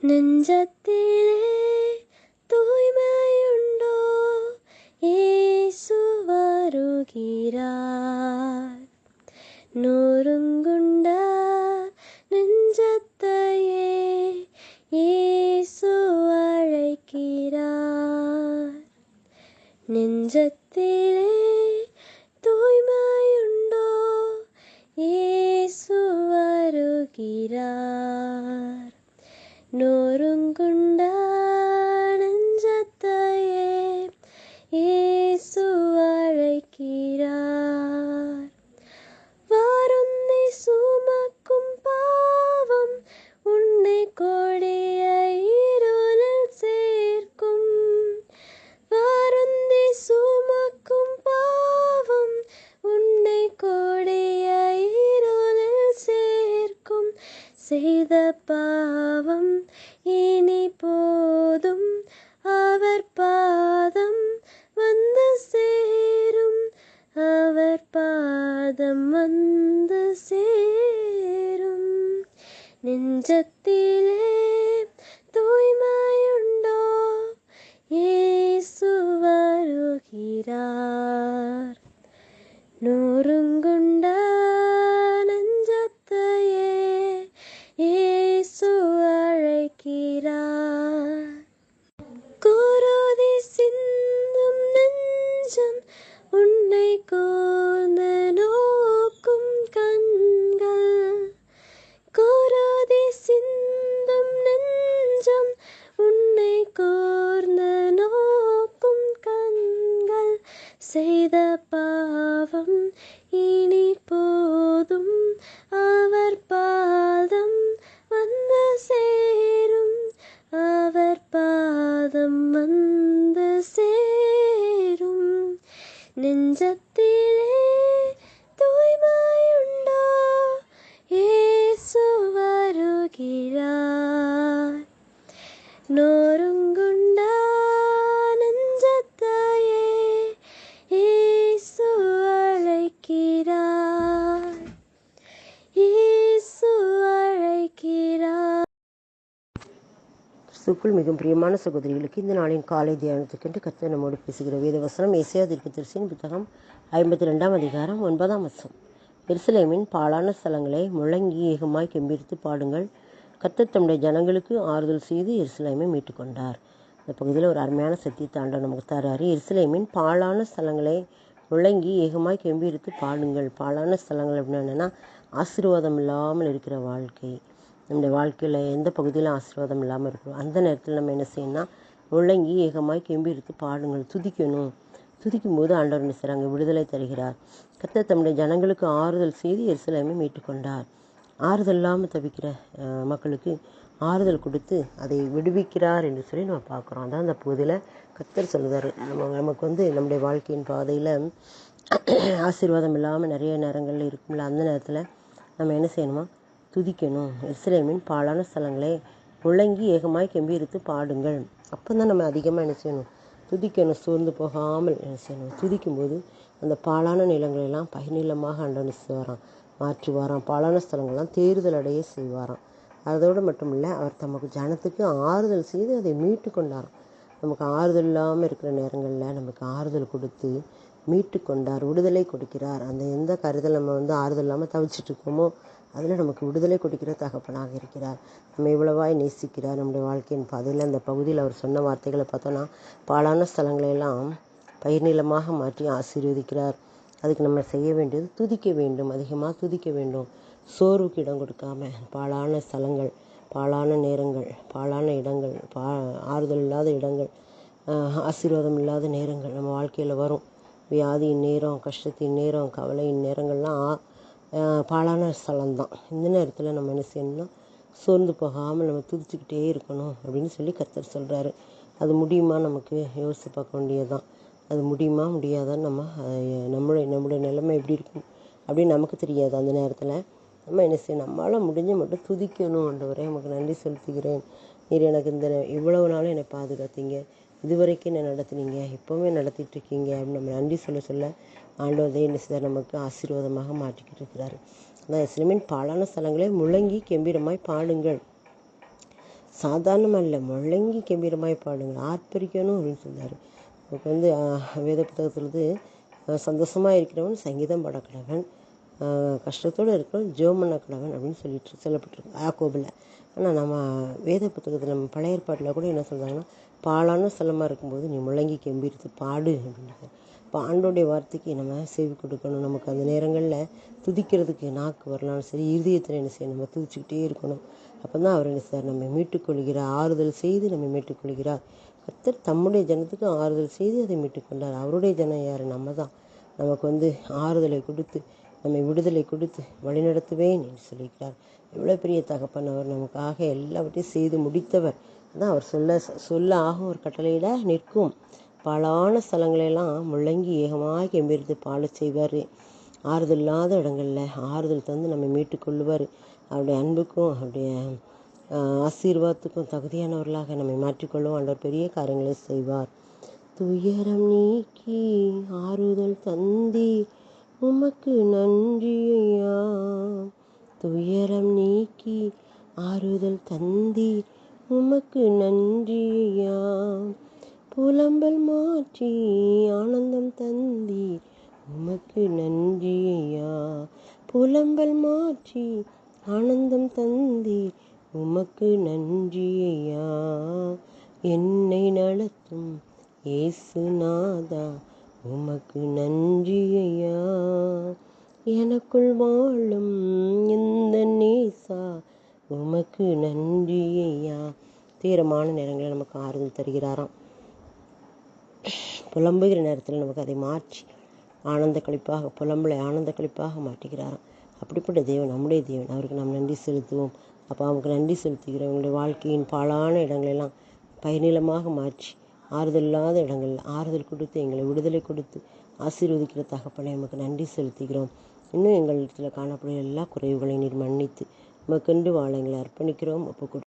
நெஞ்சத்திலே தூய்மையுண்டோ, இயேசு வருகிறார். நொறுங்குண்ட நெஞ்சத்தையே இயேசு அழைக்கிறார். நெஞ்சத்திலே தூய்மையுண்டோ, இயேசு வருகிறார். நொறுங்குண்ட நெஞ்சத்தையே இயேசு அழைக்கிறார். வருந்தி சுமக்கும் பாவம் உன்னை கொடிய இருளில் சேர்க்கும். வருந்தி சுமக்கும் பாவம் உன்னை கொடிய இருளில் சேர்க்கும். செய்த பாவம் இனி போதும், அவர் பாதம் வந்து சேரும். அவர் பாதம் வந்து சேரும். நெஞ்சத்திலே தூய்மையுண்டோ, இயேசு வருகிறார். நொறுங்குண்ட நெஞ்சத்தையே இயேசு அழைக்கிறார். குருதி சிந்தும் நெஞ்சம் உன்னை கூர்ந்து நோக்கும் கண்கள். குருதி சிந்தும் நெஞ்சம் உன்னை கூர்ந்து நோக்கும் கண்கள். செய்த பாவம் இனி போதும், அவர் பாதம் வந்து சேரும். அவர் பாதம் வந்து சேரும். நெஞ்சத்திலே தூய்மையுண்டோ, இயேசு வருகிறார். நொறுங்குண்ட நெஞ்சத்தையே இயேசு அழைக்கிறார். இயேசு அழைக்கிறார். கிறிஸ்துவுக்குள் மிகவும் பிரியமான சகோதரிகளுக்கு இந்த நாளின் காலை தியானத்துக்கென்று கர்த்தர் நம்மோடு பேசுகிற வேத வசனம் ஏசாயா தீர்க்கதரிசியின் புத்தகம் 52 அதிகாரம் 9 வசனம். எருசலேமின் பாழான ஸ்தலங்களை முழங்கி ஏகமாய் கெம்பீரித்து பாடுங்கள். கர்த்தர் தம்முடைய ஜனங்களுக்கு ஆறுதல் செய்து எருசலேமை மீட்டுக்கொண்டார். இந்த பகுதியில் ஒரு அருமையான சத்தியத்தை ஆண்டவர் நமக்கு தராரு. எருசலேமின் பாழான ஸ்தலங்களை முழங்கி ஏகமாய் கெம்பீரித்து பாடுங்கள். பாழான ஸ்தலங்கள் அப்படின்னு என்னென்னா ஆசீர்வாதம் இல்லாமல் இருக்கிற வாழ்க்கை. நம்முடைய வாழ்க்கையில் எந்த பகுதியில் ஆசீர்வாதம் இல்லாமல் இருக்கிறோம் அந்த நேரத்தில் நம்ம என்ன செய்யணும்னா முழங்கி ஏகமாய் கெம்பீரித்து பாடுங்கள். துதிக்கணும். துதிக்கும்போது ஆண்டவர் என்ன செய்கிறாங்க? விடுதலை தருகிறார். கர்த்தர் தம்முடைய ஜனங்களுக்கு ஆறுதல் செய்து எருசலேமை மீட்டுக்கொண்டார். ஆறுதல் இல்லாமல் தவிக்கிற மக்களுக்கு ஆறுதல் கொடுத்து அதை விடுவிக்கிறார் என்று சொல்லி நம்ம பார்க்குறோம். அதான் அந்த பகுதியில் கர்த்தர் சொல்லுவார். நமக்கு நம்முடைய வாழ்க்கையின் பாதையில் ஆசீர்வாதம் இல்லாமல் நிறைய நேரங்களில் இருக்கும்ல, அந்த நேரத்தில் நம்ம என்ன செய்யணுமா? துதிக்கணும். எருசலேமின் பாழான ஸ்தலங்களை முழங்கி ஏகமாய் கெம்பீரித்து பாடுங்கள். அப்போ தான் நம்ம அதிகமாக என்ன செய்யணும்? துதிக்கணும். சோர்ந்து போகாமல் என்ன செய்யணும்? துதிக்கும்போது அந்த பாழான நிலங்களெல்லாம் பகிர்நிலமாக ஆண்டவன் செய்வாராம், மாற்றுவாராம். பாழான ஸ்தலங்கள்லாம் தேறுதல் அடைய செய்வாராம். அதோடு மட்டும் இல்லை, அவர் தமக்கு ஜனத்துக்கு ஆறுதல் செய்து அதை மீட்டு கொண்டாராம். நமக்கு ஆறுதல் இல்லாமல் இருக்கிற நேரங்களில் நமக்கு ஆறுதல் கொடுத்து மீட்டு கொண்டார், விடுதலை கொடுக்கிறார். அந்த எந்த கருத்தில் நம்ம ஆறுதல் இல்லாமல் தவிச்சிட்டு இருக்கோமோ அதில் நமக்கு விடுதலை கொடுக்கிற தகப்பனாக இருக்கிறார். நம்ம இவ்வளவாய் நேசிக்கிறார். நம்முடைய வாழ்க்கையின் பாதையில் அந்த பகுதியில் அவர் சொன்ன வார்த்தைகளை பார்த்தோன்னா, பாழான ஸ்தலங்களையெல்லாம் பயிர்நிலமாக மாற்றி ஆசீர்வதிக்கிறார். அதுக்கு நம்ம செய்ய வேண்டியது துதிக்க வேண்டும், அதிகமாக துதிக்க வேண்டும். சோர்வுக்கு இடம் கொடுக்காம பாழான ஸ்தலங்கள், பாழான நேரங்கள், பாழான இடங்கள், ஆறுதல் இல்லாத இடங்கள், ஆசீர்வாதம் இல்லாத நேரங்கள் நம்ம வாழ்க்கையில் வரும். வியாதியின் நேரம், கஷ்டத்தின் நேரம், கவலையின் நேரங்கள்லாம் பாழான ஸ்தலம்தான். இந்த நேரத்தில் நம்ம என்ன செய்யணும்னா சோர்ந்து போகாமல் நம்ம துதிச்சுக்கிட்டே இருக்கணும் அப்படின்னு சொல்லி கர்த்தர் சொல்கிறாரு. அது முடியுமா? நமக்கு யோசித்து பார்க்க வேண்டியதுதான். அது முடியுமா முடியாதான்னு நம்முடைய நிலைமை எப்படி இருக்கும் அப்படின்னு நமக்கு தெரியாது. அந்த நேரத்தில் நம்ம என்ன செய்யணும்? நம்மளால் முடிஞ்ச மட்டும் துதிக்கணும். ஆண்டவரே உமக்கு நன்றி செலுத்துகிறேன். நீர் எனக்கு இவ்வளவு நாளும் என்னை பாதுகாத்தீங்க, இதுவரைக்கும் என்னை நடத்துனீங்க, இப்போவுமே நடத்திட்டு இருக்கீங்க அப்படின்னு நம்ம நன்றி சொல்ல ஆண்டவரே என்ன செய்தார்? நமக்கு ஆசீர்வாதமாக மாற்றிக்கிட்டு இருக்கிறாரு. அதான் எருசலேமின் பாழான ஸ்தலங்களை முழங்கி கெம்பீரமாய் பாடுங்கள். சாதாரணமாக இல்லை, முழங்கி கம்பீரமாய் பாடுங்கள், ஆர்ப்பரிக்கணும் அப்படின்னு சொன்னார். நமக்கு வந்து வேத புத்தகத்துலேருந்து சந்தோஷமாக இருக்கிறவன் சங்கீதம் பாடக்கடவன், கஷ்டத்தோடு இருக்கிறவன் ஜெபம் பண்ண கடவன் அப்படின்னு சொல்லிட்டு சொல்லப்பட்டிருக்கு யாக்கோபில். ஆனால் நம்ம வேத புத்தகத்தில் நம்ம பழைய ஏற்பாட்டில் கூட என்ன சொல்கிறாங்கன்னா, பாழான ஸ்தலமாக இருக்கும்போது நீ முழங்கி கம்பீரித்து பாடு அப்படின்னு. இப்போ ஆண்டோடைய வார்த்தைக்கு நம்ம செவி கொடுக்கணும். நமக்கு அந்த நேரங்களில் துதிக்கிறதுக்கு நாக்கு வரலாம்னு சரி, இருதயத்தில் என்ன செய்யணும், நம்ம துதிச்சுக்கிட்டே இருக்கணும். அப்போ தான் அவர் என்ன சார் நம்ம மீட்டுக்கொள்கிறார், ஆறுதல் செய்து நம்ம மீட்டுக்கொள்கிறார். கர்த்தர் தம்முடைய ஜனத்துக்கு ஆறுதல் செய்து அதை மீட்டுக்கொண்டார். அவருடைய ஜனம் யார்? நம்ம தான். நமக்கு வந்து ஆறுதலை கொடுத்து நம்மை விடுதலை கொடுத்து வழிநடத்துவேன் என்று சொல்லியிருக்கிறார். எவ்வளோ பெரிய தகப்பன் அவர், நமக்காக எல்லாவற்றையும் செய்து முடித்தவர். அதான் அவர் சொல்ல ஆகும் ஒரு கட்டளையிட நிற்கும். பாழான ஸ்தலங்களெல்லாம் முழங்கி ஏகமாக கம்பீரித்து பாடச் செய்வார். ஆறுதல் இல்லாத இடங்களில் ஆறுதல் தந்து நம்மை மீட்டுக்கொள்ளுவார். அவருடைய அன்புக்கும் அவருடைய ஆசீர்வாதத்துக்கும் தகுதியானவர்களாக நம்மை மாற்றிக்கொள்ளும் ஆண்டவர் பெரிய காரியங்களை செய்வார். துயரம் நீக்கி ஆறுதல் தந்தி உமக்கு நன்றியா, துயரம் நீக்கி ஆறுதல் தந்தி உமக்கு நன்றியா, புலம்பல் மாற்றி ஆனந்தம் தந்தி உமக்கு நன்றியா, புலம்பல் மாற்றி ஆனந்தம் தந்தி உமக்கு நன்றியா, என்னை நடத்தும் இயேசுநாதா உமக்கு நன்றியா, எனக்குள் வாழும் இந்த நேசா உமக்கு நன்றியா. தீரமான நேரங்களில் நமக்கு ஆறுதல் தருகிறாராம். புலம்புகிற நேரத்தில் நமக்கு அதை மாற்றி ஆனந்த கழிப்பாக, புலம்பலை ஆனந்த கழிப்பாக மாற்றுகிறாராம். அப்படிப்பட்ட தேவன் நம்முடைய தேவன். அவருக்கு நாம் நன்றி செலுத்துவோம். அப்போ அவனுக்கு நன்றி செலுத்துகிறோம். எங்களுடைய வாழ்க்கையின் பாழான இடங்களெல்லாம் பயனிலமாக மாற்றி, ஆறுதல் இல்லாத இடங்களில் ஆறுதல் கொடுத்து எங்களை விடுதலை கொடுத்து ஆசீர்வதிக்கிற தகப்பனை நமக்கு நன்றி செலுத்துகிறோம். இன்னும் எங்களிடத்தில் காணப்படும் எல்லா குறைவுகளையும் நீர் மன்னித்து நமக்கென்று வாழ எங்களை அர்ப்பணிக்கிறோம், ஒப்புக்கொடுக்கிறோம்.